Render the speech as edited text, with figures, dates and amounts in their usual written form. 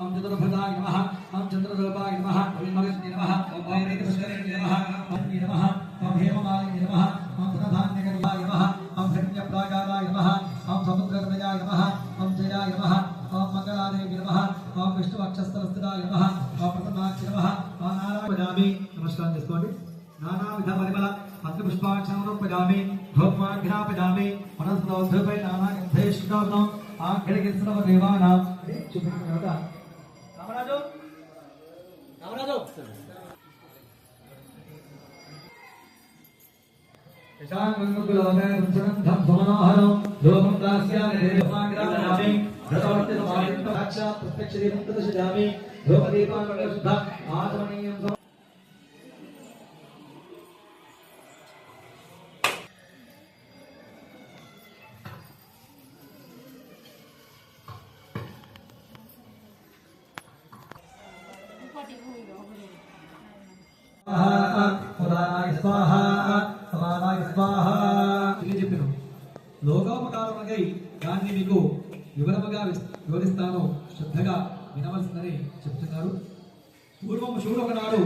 ओम चतुर्भुजाय नमः ओम चंद्ररूपाय नमः ओम मगस्ते नमः ओम ऋतुस्वरे नमः ओम नमः ओम हेममाय नमः ओम धनधान्यकराय नमः ओम हिरण्यप्राकाराय नमः ओम समुद्रगमयाय नमः ओम जयाय नमः ओम मंगलादेवी नमः ओम विष्णुवक्षस्थलस्थिताय नमः ओम प्रसन्नाक्षि नमः ओम नारायणामि नमस्कार చేసుకోండి नानाविध परिमल पत्रपुष्पाक्षरं पजामि धूपमार्घ्या पजामि वनस्पतौधृपै नानागन्धेष्टोग्नं आखिरगिस्रव देवानां शुभ्रता रामराजो रामराजो यशांगुलवने सुगंधं सुमनोहरं लोकं दास्यामि देवमाग्रामि धतवर्ति समादित्य साक्षात् प्रत्यक्षदीपं तदशजामि धूपदीपान् शुद्ध आचमनीयं లోకోపకారమై దాన్ని మీకు వివరముగా వివరిస్తాను శ్రద్ధగా వినవలసిందని చెప్తున్నారు. పూర్వము శివుడు ఒకనాడు